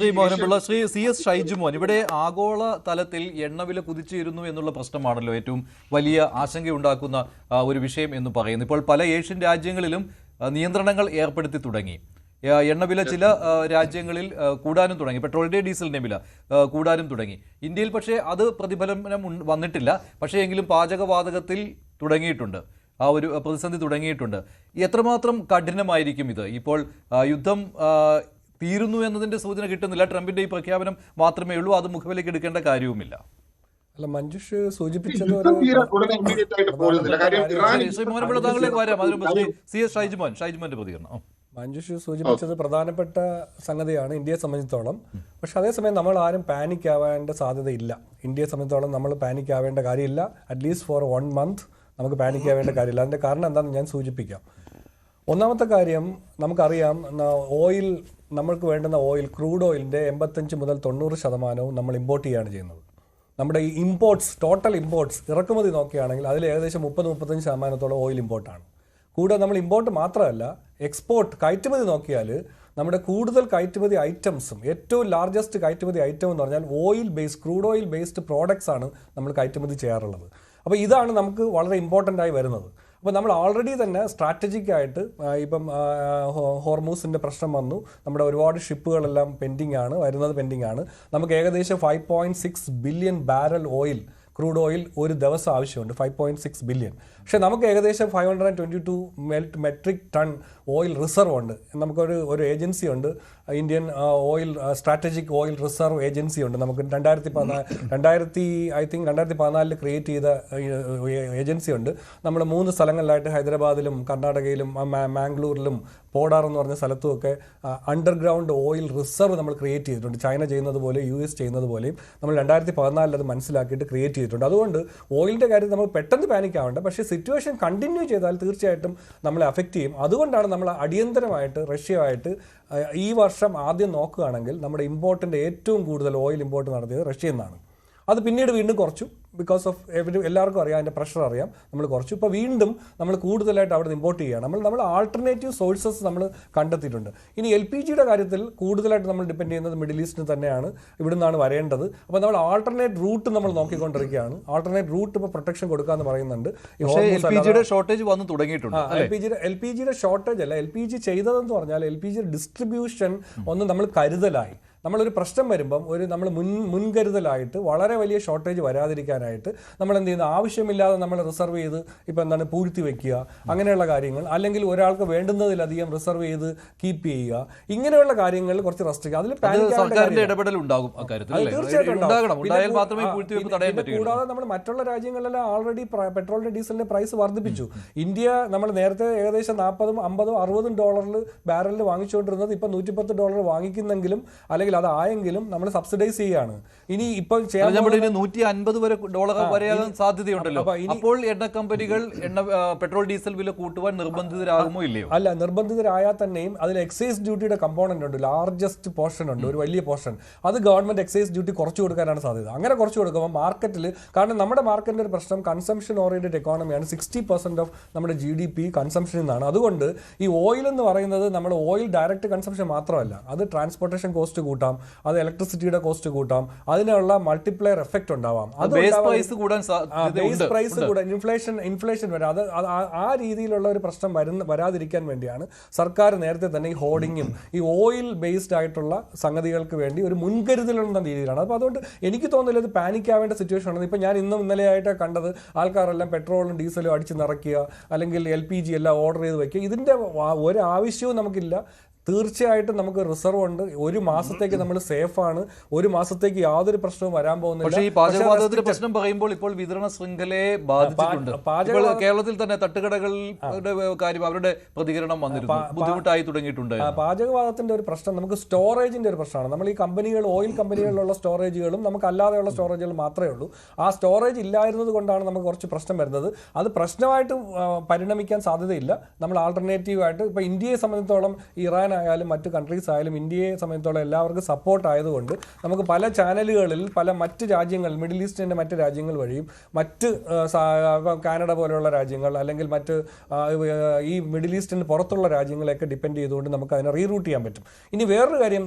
Shri Mohan Pillai, Shri CS Shaijumon, ഇവിടെ ആഗോള തലത്തിൽ എണ്ണവില കുതിച്ചുയരുന്നു എന്നുള്ള പ്രശ്നമാണല്ലോ ഏറ്റവും വലിയ ആശങ്കയുണ്ടാക്കുന്ന ഒരു വിഷയം എന്ന് പറയുന്നു. ഇപ്പോൾ പല ഏഷ്യൻ രാജ്യങ്ങളിലും നിയന്ത്രണങ്ങൾ ഏർപ്പെടുത്തി തുടങ്ങി. എണ്ണവില ചില രാജ്യങ്ങളിൽ കൂടാനും തുടങ്ങി. പെട്രോളിൻ്റെ ഡീസലിൻ്റെ വില കൂടാനും തുടങ്ങി. ഇന്ത്യയിൽ പക്ഷേ അത് പ്രതിഫലനം വന്നിട്ടില്ല. പക്ഷേ എങ്കിലും പാചകവാതകത്തിൽ തുടങ്ങിയിട്ടുണ്ട്, ആ ഒരു പ്രതിസന്ധി തുടങ്ങിയിട്ടുണ്ട്. എത്രമാത്രം കഠിനമായിരിക്കും ഇത്? ഇപ്പോൾ യുദ്ധം തീരുന്നു എന്നതിൻ്റെ സൂചന കിട്ടുന്നില്ല. ട്രംപിൻ്റെ ഈ പ്രഖ്യാപനം മാത്രമേ ഉള്ളൂ. അത് മുഖവിലേക്ക് എടുക്കേണ്ട കാര്യവുമില്ല. അല്ല, മഞ്ജുഷ് സൂചിപ്പിച്ചത് മഞ്ജുഷ് സൂചിപ്പിച്ചത് പ്രധാനപ്പെട്ട സംഗതിയാണ് ഇന്ത്യയെ സംബന്ധിച്ചിടത്തോളം. പക്ഷെ അതേസമയം നമ്മൾ ആരും പാനിക് ആവേണ്ട സാധ്യതയില്ല. ഇന്ത്യയെ സംബന്ധിച്ചിടത്തോളം നമ്മൾ പാനിക് ആവേണ്ട കാര്യമില്ല. അറ്റ്ലീസ്റ്റ് ഫോർ 1 month നമുക്ക് പാനിക് ആവേണ്ട കാര്യമില്ല. അതിൻ്റെ കാരണം എന്താണെന്ന് ഞാൻ സൂചിപ്പിക്കാം. ഒന്നാമത്തെ കാര്യം, നമുക്കറിയാം, ഓയിൽ, നമ്മൾക്ക് വേണ്ടുന്ന ഓയിൽ, ക്രൂഡ് ഓയിലിൻ്റെ 85 മുതൽ 90% നമ്മൾ ഇമ്പോർട്ട് ചെയ്യുകയാണ് ചെയ്യുന്നത്. നമ്മുടെ ഈ ഇമ്പോർട്ട്സ്, ടോട്ടൽ ഇമ്പോർട്ട്സ്, ഇറക്കുമതി നോക്കുകയാണെങ്കിൽ അതിൽ ഏകദേശം 30-35% ഓയിൽ ഇമ്പോർട്ടാണ്. കൂടെ നമ്മൾ ഇമ്പോർട്ട് മാത്രമല്ല, എക്സ്പോർട്ട്, കയറ്റുമതി നോക്കിയാൽ നമ്മുടെ കൂടുതൽ കയറ്റുമതി ഐറ്റംസും, ഏറ്റവും ലാർജസ്റ്റ് കയറ്റുമതി ഐറ്റം എന്ന് പറഞ്ഞാൽ oil based, crude oil based products ആണ് നമ്മൾ കയറ്റുമതി ചെയ്യാറുള്ളത്. അപ്പോൾ ഇതാണ് നമുക്ക് വളരെ ഇമ്പോർട്ടൻ്റ് ആയി വരുന്നത്. അപ്പോൾ നമ്മൾ ഓൾറെഡി തന്നെ സ്ട്രാറ്റജിക്കായിട്ട് ഇപ്പം ഹോർമൂസിൻ്റെ പ്രശ്നം വന്നു, നമ്മുടെ ഒരുപാട് ഷിപ്പുകളെല്ലാം പെൻഡിങ് ആണ്, വരുന്നത് പെൻഡിങ് ആണ്. നമുക്ക് ഏകദേശം 5.6 billion barrel oil, crude oil ഒരു ദിവസം ആവശ്യമുണ്ട്, 5.6 ബില്യൺ. പക്ഷേ നമുക്ക് ഏകദേശം 522 മെട്രിക് ടൺ ഓയിൽ റിസർവ് ഉണ്ട്. നമുക്കൊരു ഏജൻസി ഉണ്ട്, Indian oil strategic oil reserve agency ഉണ്ട്. നമുക്ക് 2014 ക്രിയേറ്റ് ചെയ്ത ഏജൻസി ഉണ്ട്. നമ്മൾ 3 സ്ഥലങ്ങളിലായിട്ട്, ഹൈദരാബാദിലും കർണാടകയിലും മാംഗ്ലൂരിലും പോഡാർ എന്ന് പറഞ്ഞ സ്ഥലത്തുമൊക്കെ അണ്ടർഗ്രൗണ്ട് ഓയിൽ റിസർവ് നമ്മൾ ക്രിയേറ്റ് ചെയ്തിട്ടുണ്ട്. ചൈന ചെയ്യുന്നത് പോലെ, US ചെയ്യുന്നത് പോലെയും നമ്മൾ 2014 അത് മനസ്സിലാക്കിയിട്ട് ക്രിയേറ്റ് ചെയ്തിട്ടുണ്ട്. അതുകൊണ്ട് ഓയിലിൻ്റെ കാര്യത്തിൽ നമ്മൾ പെട്ടെന്ന് പാനിക് ആവേണ്ട. പക്ഷേ സിറ്റുവേഷൻ കണ്ടിന്യൂ ചെയ്താൽ തീർച്ചയായിട്ടും നമ്മളെ അഫക്റ്റ് ചെയ്യും. അതുകൊണ്ടാണ് നമ്മൾ അടിയന്തരമായിട്ട് റഷ്യയുമായിട്ട് ഈ വർഷം ആദ്യം നോക്കുകയാണെങ്കിൽ നമ്മുടെ ഇമ്പോർട്ടിൻ്റെ ഏറ്റവും കൂടുതൽ ഓയിൽ ഇമ്പോർട്ട് നടത്തിയത് റഷ്യയിൽ നിന്നാണ്. അത് പിന്നീട് വീണ്ടും കുറച്ചു, ബിക്കോസ് ഓഫ് എല്ലാവർക്കും അറിയാം, അതിൻ്റെ പ്രഷർ അറിയാം, നമ്മൾ കുറച്ചു. ഇപ്പോൾ വീണ്ടും നമ്മൾ കൂടുതലായിട്ട് അവിടെ നിന്ന് ഇമ്പോർട്ട് ചെയ്യുകയാണ്. നമ്മൾ ആൾട്ടർനേറ്റീവ് സോഴ്സസ് നമ്മൾ കണ്ടെത്തിയിട്ടുണ്ട്. ഇനി LPGയുടെ കാര്യത്തിൽ കൂടുതലായിട്ട് നമ്മൾ ഡിപ്പെൻഡ് ചെയ്യുന്നത് മിഡിൽ ഈസ്റ്റിന് തന്നെയാണ്, ഇവിടെ നിന്നാണ് വരേണ്ടത്. അപ്പോൾ നമ്മൾ ആൾട്ടർനേറ്റ് റൂട്ട് നമ്മൾ നോക്കിക്കൊണ്ടിരിക്കുകയാണ്. ആൾട്ടർനേറ്റ് റൂട്ട് ഇപ്പോൾ പ്രൊട്ടക്ഷൻ കൊടുക്കാമെന്ന് പറയുന്നുണ്ട്. ഷോർട്ടേജ് വന്ന് തുടങ്ങിയിട്ടുണ്ട്. LPGയുടെ ഷോർട്ടേജ് അല്ല, LPG ചെയ്തതെന്ന് പറഞ്ഞാൽ LPG ഡിസ്ട്രിബ്യൂഷൻ ഒന്ന് നമ്മൾ കരുതലായി. നമ്മളൊരു പ്രശ്നം വരുമ്പം നമ്മൾ മുൻകരുതലായിട്ട് വളരെ വലിയ ഷോർട്ടേജ് വരാതിരിക്കാനായിട്ട് നമ്മൾ എന്ത് ചെയ്യുന്നു, ആവശ്യമില്ലാതെ നമ്മൾ റിസർവ് ചെയ്ത് ഇപ്പോൾ എന്താണ് പൂഴ്ത്തി വെക്കുക, അങ്ങനെയുള്ള കാര്യങ്ങൾ, അല്ലെങ്കിൽ ഒരാൾക്ക് വേണ്ടുന്നതിലധികം റിസർവ് ചെയ്ത് കീപ്പ് ചെയ്യുക, ഇങ്ങനെയുള്ള കാര്യങ്ങളിൽ കുറച്ച് റെസ്ട്രിക്ഷൻ, അതിൽ കൂടാതെ നമ്മൾ മറ്റുള്ള രാജ്യങ്ങളിലെല്ലാം ഓൾറെഡി പെട്രോളിന്റെ ഡീസലിന്റെ പ്രൈസ് വർദ്ധിപ്പിച്ചു. ഇന്ത്യ നമ്മൾ നേരത്തെ ഏകദേശം 40, 50, 60 ഡോളറിൽ ബാരലിൽ വാങ്ങിച്ചുകൊണ്ടിരുന്നത് ഇപ്പോൾ $110 വാങ്ങിക്കുന്നെങ്കിലും, അല്ലെങ്കിൽ അതായെങ്കിലും നമ്മൾ സബ്സിഡൈസ് ചെയ്യുകയാണ്. ഇനി ഇപ്പോൾ $150 വരെയാകാൻ സാധ്യതയുണ്ടല്ലോ. അപ്പോൾ എണ്ണ കമ്പനികൾ പെട്രോൾ ഡീസൽ വില കൂട്ടുവാൻ നിർബന്ധിതരാകുമോ ഇല്ലയോ? അല്ല, നിർബന്ധിതരായാൽ തന്നെയും അതിൽ എക്സൈസ് ഡ്യൂട്ടിയുടെ കമ്പോണന്റ് ഉണ്ട്, ലാർജസ്റ്റ് പോർഷൻ ഉണ്ട്, ഒരു വലിയ പോർഷൻ. അത് ഗവൺമെന്റ് എക്സൈസ് ഡ്യൂട്ടി കുറച്ചു കൊടുക്കാനാണ് സാധ്യത. അങ്ങനെ കുറച്ചു കൊടുക്കുമ്പോൾ മാർക്കറ്റിൽ, കാരണം നമ്മുടെ മാർക്കറ്റിന്റെ ഒരു പ്രശ്നം കൺസംഷൻ ഓറിയന്റഡ് എക്കോണമിയാണ്. 60% ഓഫ് നമ്മുടെ GDP കൺസംഷനിൽ നിന്നാണ്. അതുകൊണ്ട് ഈ ഓയിൽ എന്ന് പറയുന്നത് നമ്മൾ ഓയിൽ ഡയറക്റ്റ് കൺസംഷൻ മാത്രമല്ല, അത് ട്രാൻസ്പോർട്ടേഷൻ കോസ്റ്റ് കൂട്ടാം, അത് ഇലക്ട്രിസിറ്റിയുടെ കോസ്റ്റ് കൂട്ടാം, അതിനുള്ള മൾട്ടിപ്ലയർ എഫക്റ്റ് ഉണ്ടാവാം, ബേസ് പ്രൈസ് കൂടാൻ, ഇൻഫ്ലേഷൻ വരാം. അത് ആ രീതിയിലുള്ള ഒരു പ്രശ്നം വരാതിരിക്കാൻ വേണ്ടിയാണ് സർക്കാർ നേരത്തെ തന്നെ ഈ ഹോർഡിങ്ങും ഈ ഓയിൽ ബേസ്ഡ് ആയിട്ടുള്ള സംഗതികൾക്ക് വേണ്ടി ഒരു മുൻകരുതലുള്ള രീതിയിലാണ്. അപ്പോൾ അതുകൊണ്ട് എനിക്ക് തോന്നുന്നില്ല ഇത് പാനിക് ആവേണ്ട സിറ്റുവേഷൻ ആണ്. ഇപ്പം ഞാൻ ഇന്നലെയായിട്ട് കണ്ടത് ആൾക്കാരെല്ലാം പെട്രോളും ഡീസലും അടിച്ച് നിറയ്ക്കുക, അല്ലെങ്കിൽ LPG എല്ലാം ഓർഡർ ചെയ്ത് വയ്ക്കുക. ഇതിൻ്റെ ഒരു ആവശ്യവും നമുക്കില്ല. തീർച്ചയായിട്ടും നമുക്ക് റിസർവ് ഉണ്ട്. 1 മാസത്തേക്ക് നമ്മൾ സേഫ് ആണ്. 1 മാസത്തേക്ക് യാതൊരു പ്രശ്നവും വരാൻ പോകുന്നില്ല. പക്ഷേ ഈ പാചകവാതകത്തിന്റെ പ്രശ്നം പറയുമ്പോൾ ഇപ്പോൾ വിതരണ ശൃംഖലയെ ബാധിച്ചിട്ടുണ്ട്. കേരളത്തിൽ തന്നെ തട്ടുകടകളുടെ കാര്യം, അവരുടെ പ്രതികരണം വന്നിരുന്നു, ബുദ്ധിമുട്ടായി തുടങ്ങിയിട്ടുണ്ട്. പാചകവാതകത്തിന്റെ ഒരു പ്രശ്നം നമുക്ക് സ്റ്റോറേജിന്റെ ഒരു പ്രശ്നമാണ്. നമ്മൾ ഈ കമ്പനികൾ, ഓയിൽ കമ്പനികളിലുള്ള സ്റ്റോറേജുകളും നമുക്ക് അല്ലാതെയുള്ള സ്റ്റോറേജുകൾ മാത്രമേ ഉള്ളൂ. ആ സ്റ്റോറേജ് ഇല്ലായിരുന്നത് കൊണ്ടാണ് നമുക്ക് കുറച്ച് പ്രശ്നം വരുന്നത്. അത് പ്രശ്നമായിട്ട് പരിണമിക്കാൻ സാധ്യതയില്ല. നമ്മൾ ആൾട്ടർനേറ്റീവായിട്ട് ഇപ്പോൾ ഇന്ത്യയെ സംബന്ധിച്ചിടത്തോളം ഇറാൻ ഇറാൻ ആയാലും മറ്റ് കൺട്രീസ് ആയാലും ഇന്ത്യയെ സംബന്ധിച്ചോളം എല്ലാവർക്കും സപ്പോർട്ട് ആയതുകൊണ്ട് നമുക്ക് പല ചാനലുകളിൽ മറ്റ് രാജ്യങ്ങൾ, മിഡിൽ ഈസ്റ്റിൻ്റെ മറ്റ് രാജ്യങ്ങൾ വഴിയും മറ്റ് കാനഡ പോലെയുള്ള രാജ്യങ്ങൾ അല്ലെങ്കിൽ മറ്റ് ഈ മിഡിൽ ഈസ്റ്റിന് പുറത്തുള്ള രാജ്യങ്ങളെയൊക്കെ ഡിപ്പെൻഡ് ചെയ്തുകൊണ്ട് നമുക്ക് അതിനെ റീറൂട്ട് ചെയ്യാൻ പറ്റും. ഇനി വേറൊരു കാര്യം,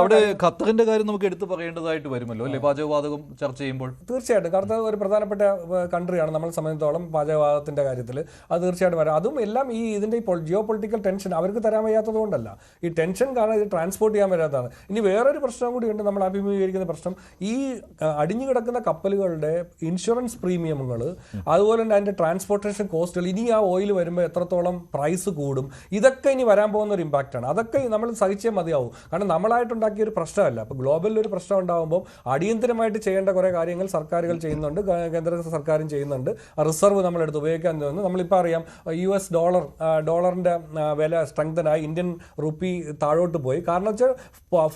അവിടെ ഖത്തറിന്റെ കാര്യം നമുക്ക് എടുത്തു പറയേണ്ടതായിട്ട് വരുമല്ലോ അല്ലേ, പാചകവാതകം ചർച്ച ചെയ്യുമ്പോൾ? തീർച്ചയായിട്ടും ഖത്തർ ഒരു പ്രധാനപ്പെട്ട കൺട്രിയാണ് നമ്മളെ സംബന്ധിച്ചിടത്തോളം പാചകവാതകത്തിന്റെ കാര്യത്തിൽ. അത് തീർച്ചയായിട്ടും വരാം. അതും എല്ലാം ഇതിന്റെ ജിയോ പൊളിറ്റിക്കൽ ടെൻഷൻ അവർക്ക് തരാൻ വയ്യാത്തത് കൊണ്ടല്ല, ഈ ടെൻഷൻ കാരണം ഇത് ട്രാൻസ്പോർട്ട് ചെയ്യാൻ വരാത്തതാണ്. ഇനി വേറൊരു പ്രശ്നം കൂടിയുണ്ട്, നമ്മൾ അഭിമുഖീകരിക്കുന്ന പ്രശ്നം, ഈ അടിഞ്ഞു കിടക്കുന്ന കപ്പലുകളുടെ ഇൻഷുറൻസ് പ്രീമിയമുകൾ, അതുപോലെ തന്നെ അതിന്റെ ട്രാൻസ്പോർട്ടേഷൻ കോസ്റ്റുകൾ, ഇനി ആ ഓയിൽ വരുമ്പോൾ എത്രത്തോളം പ്രൈസ് കൂടും, ഇതൊക്കെ ഇനി വരാൻ പോകുന്ന ഒരു ഇമ്പാക്റ്റാണ്. അതൊക്കെ നമ്മൾ സഹിച്ചേ മതിയാവും. കാരണം നമ്മളായിട്ടുണ്ടാക്കിയ ഒരു പ്രശ്നമല്ല. അപ്പോൾ ഗ്ലോബലിൽ ഒരു പ്രശ്നം ഉണ്ടാകുമ്പോൾ അടിയന്തരമായിട്ട് ചെയ്യേണ്ട കുറേ കാര്യങ്ങൾ സർക്കാരുകൾ ചെയ്യുന്നുണ്ട്, കേന്ദ്ര സർക്കാരും ചെയ്യുന്നുണ്ട്. റിസർവ് നമ്മളെടുത്ത് ഉപയോഗിക്കാൻ തോന്നുന്നു. നമ്മളിപ്പോൾ അറിയാം US ഡോളറിൻ്റെ വില സ്ട്രെങ്തനായി, ഇന്ത്യൻ റുപ്പി താഴോട്ട് പോയി. കാരണം വെച്ചാൽ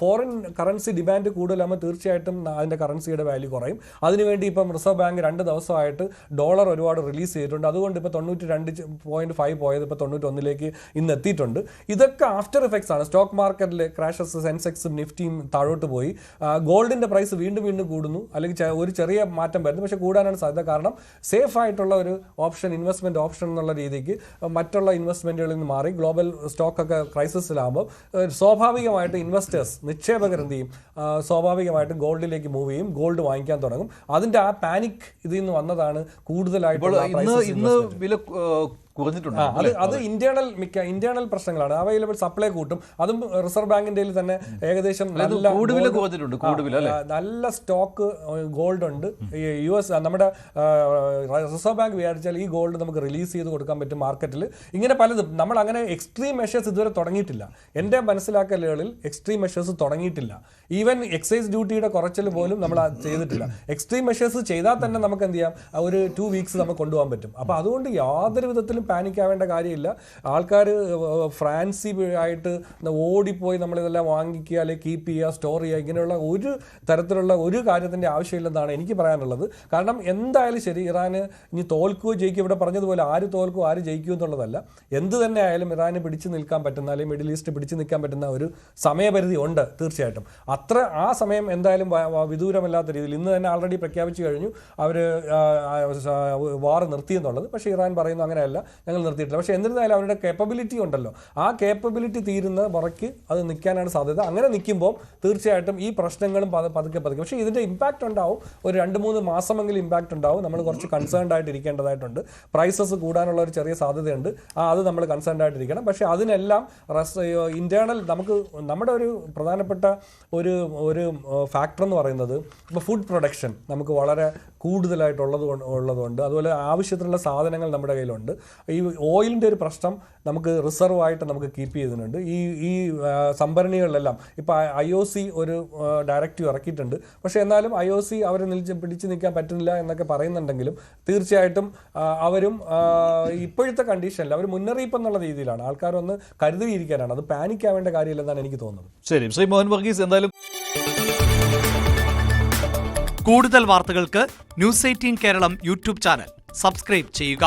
ഫോറിൻ കറൻസി ഡിമാൻഡ് കൂടുതലാകുമ്പോൾ തീർച്ചയായിട്ടും അതിൻ്റെ കറൻസിയുടെ വാല്യൂ കുറയും. അതിനുവേണ്ടി ഇപ്പം റിസർവ് ബാങ്ക് 2 ദിവസമായിട്ട് ഡോളർ ഒരുപാട് റിലീസ് ചെയ്തിട്ടുണ്ട്. അതുകൊണ്ട് ഇപ്പോൾ 92.5 പോയത് ഇപ്പോൾ 91 ഇന്ന് എത്തിയിട്ടുണ്ട്. ഇതൊക്കെ ആഫ്റ്റർ എഫക്ട്സ് ആണ്. സ്റ്റോക്ക് മാർക്കറ്റിൽ ക്രാഷസ്, സെൻസെക്സും നിഫ്റ്റിയും താഴോട്ട് പോയി. ഗോൾഡിൻ്റെ പ്രൈസ് വീണ്ടും വീണ്ടും അല്ലെങ്കിൽ ഒരു ചെറിയ മാറ്റം വരുന്നു, പക്ഷേ കൂടാനാണ് സാധ്യത. കാരണം സേഫ് ആയിട്ടുള്ള ഒരു ഓപ്ഷൻ, ഇൻവെസ്റ്റ്മെൻറ്റ് ഓപ്ഷൻ എന്നുള്ള രീതിക്ക് മറ്റുള്ള ഇൻവെസ്റ്റ്മെൻറ്റുകളിൽ നിന്ന് മാറി ഗ്ലോബൽ സ്റ്റോക്കൊക്കെ ക്രൈസിസിലാകുമ്പോൾ സ്വാഭാവികമായിട്ട് ഇൻവെസ്റ്റേഴ്സ്, നിക്ഷേപകർ എന്ത് ചെയ്യും, സ്വാഭാവികമായിട്ട് ഗോൾഡിലേക്ക് മൂവ് ചെയ്യും, ഗോൾഡ് വാങ്ങിക്കാൻ തുടങ്ങും. അതിൻ്റെ ആ പാനിക് ഇതിൽ നിന്ന് വന്നതാണ് കൂടുതലായിട്ട് വില കുറഞ്ഞിട്ടുണ്ട്. അത് ഇന്റേണൽ പ്രശ്നങ്ങളാണ്. അവൈലബിൾ സപ്ലൈ കൂട്ടും. അതും റിസർവ് ബാങ്കിന്റെ തന്നെ ഏകദേശം നല്ല സ്റ്റോക്ക് ഗോൾഡ് ഉണ്ട്. US നമ്മുടെ റിസർവ് ബാങ്ക് വിചാരിച്ചാൽ ഈ ഗോൾഡ് നമുക്ക് റിലീസ് ചെയ്ത് കൊടുക്കാൻ പറ്റും മാർക്കറ്റിൽ. ഇങ്ങനെ പലതും നമ്മൾ അങ്ങനെ എക്സ്ട്രീം മെഷേഴ്സ് ഇതുവരെ തുടങ്ങിയിട്ടില്ല. എൻ്റെ മനസ്സിലാക്കലുകളിൽ എക്സ്ട്രീം മെഷേഴ്സ് തുടങ്ങിയിട്ടില്ല. ഈവൻ എക്സൈസ് ഡ്യൂട്ടിയുടെ കുറച്ചൽ പോലും നമ്മൾ ചെയ്തിട്ടില്ല. എക്സ്ട്രീം മെഷേഴ്സ് ചെയ്താൽ തന്നെ നമുക്ക് എന്ത് ചെയ്യാം, ഒരു 2 വീക്സ് നമുക്ക് കൊണ്ടുപോകാൻ പറ്റും. അപ്പോൾ അതുകൊണ്ട് യാതൊരു വിധത്തിലും പാനിക് ആവേണ്ട കാര്യമില്ല. ആൾക്കാർ ഫ്രാൻസി ആയിട്ട് ഓടിപ്പോയി നമ്മളിതെല്ലാം വാങ്ങിക്കുക, അല്ലെങ്കിൽ കീപ്പ് ചെയ്യുക, സ്റ്റോർ ചെയ്യുക, ഇങ്ങനെയുള്ള ഒരു തരത്തിലുള്ള ഒരു കാര്യത്തിൻ്റെ ആവശ്യമില്ലെന്നാണ് എനിക്ക് പറയാനുള്ളത്. കാരണം എന്തായാലും ശരി, ഇറാന് ഇനി തോൽക്കുകയോ ജയിക്കുകയോ, ഇവിടെ പറഞ്ഞതുപോലെ ആര് തോൽക്കുകയോ ആര് ജയിക്കുകയോ എന്നുള്ളതല്ല. എന്ത് തന്നെ ആയാലും ഇറാന് പിടിച്ചു നിൽക്കാൻ പറ്റുന്ന, അല്ലെങ്കിൽ മിഡിൽ ഈസ്റ്റ് പിടിച്ചു നിൽക്കാൻ പറ്റുന്ന ഒരു സമയപരിധി ഉണ്ട് തീർച്ചയായിട്ടും. ആ സമയം എന്തായാലും വിദൂരമല്ലാത്ത രീതിയിൽ ഇന്ന് തന്നെ ആൾറെഡി പ്രഖ്യാപിച്ചു കഴിഞ്ഞു അവർ വാർ നിർത്തിയെന്നുള്ളത്. പക്ഷേ ഇറാൻ പറയുന്നു അങ്ങനെയല്ല, ഞങ്ങൾ നിർത്തിയിട്ടില്ല. പക്ഷേ എന്നിരുന്നാലും അവരുടെ കേപ്പബിലിറ്റി ഉണ്ടല്ലോ, ആ കേപ്പബിലിറ്റി തീരുന്ന മുറയ്ക്ക് അത് നിൽക്കാനാണ് സാധ്യത. അങ്ങനെ നിൽക്കുമ്പോൾ തീർച്ചയായിട്ടും ഈ പ്രശ്നങ്ങളും പതുക്കെ. പക്ഷേ ഇതിൻ്റെ ഇമ്പാക്റ്റ് ഉണ്ടാവും, ഒരു 2-3 മാസമെങ്കിലും ഇമ്പാക്റ്റ് ഉണ്ടാവും. നമ്മൾ കുറച്ച് കൺസേൺഡ് ആയിട്ട് ഇരിക്കേണ്ടതായിട്ടുണ്ട്. പ്രൈസസ് കൂടാനുള്ള ഒരു ചെറിയ സാധ്യതയുണ്ട്, അത് നമ്മൾ കൺസേൺഡ് ആയിട്ടിരിക്കണം. പക്ഷേ അതിനെല്ലാം ഇന്റേണൽ നമ്മുടെ ഒരു പ്രധാനപ്പെട്ട ഒരു ഫാക്ടർ എന്ന് പറയുന്നത് ഇപ്പോൾ ഫുഡ് പ്രൊഡക്ഷൻ നമുക്ക് വളരെ കൂടുതലായിട്ടുള്ളതുകൊണ്ട്, അതുപോലെ ആവശ്യത്തിനുള്ള സാധനങ്ങൾ നമ്മുടെ കയ്യിലുണ്ട്. ഈ ഓയിലിൻ്റെ ഒരു പ്രശ്നം നമുക്ക് റിസർവ് ആയിട്ട് നമുക്ക് കീപ്പ് ചെയ്യുന്നുണ്ട്. ഈ സംഭരണികളിലെല്ലാം ഇപ്പോൾ IOC ഒരു ഡയറക്റ്റീവ് ഇറക്കിയിട്ടുണ്ട്. പക്ഷേ എന്നാലും IOC അവരെ പിടിച്ചു നിൽക്കാൻ പറ്റുന്നില്ല എന്നൊക്കെ പറയുന്നുണ്ടെങ്കിലും തീർച്ചയായിട്ടും അവരും ഇപ്പോഴത്തെ കണ്ടീഷനിൽ അവർ മുന്നറിയിപ്പ് എന്നുള്ള രീതിയിലാണ്, ആൾക്കാരൊന്ന് കരുതിയിരിക്കാനാണ്. അത് പാനിക് ആവേണ്ട കാര്യമില്ലെന്നാണ് എനിക്ക് തോന്നുന്നത്. ശരി, ശ്രീ മോഹൻ വർഗീസ്, എന്തായാലും കൂടുതൽ വാർത്തകൾക്ക് News 18 Keralam YouTube channel subscribe ചെയ്യുക.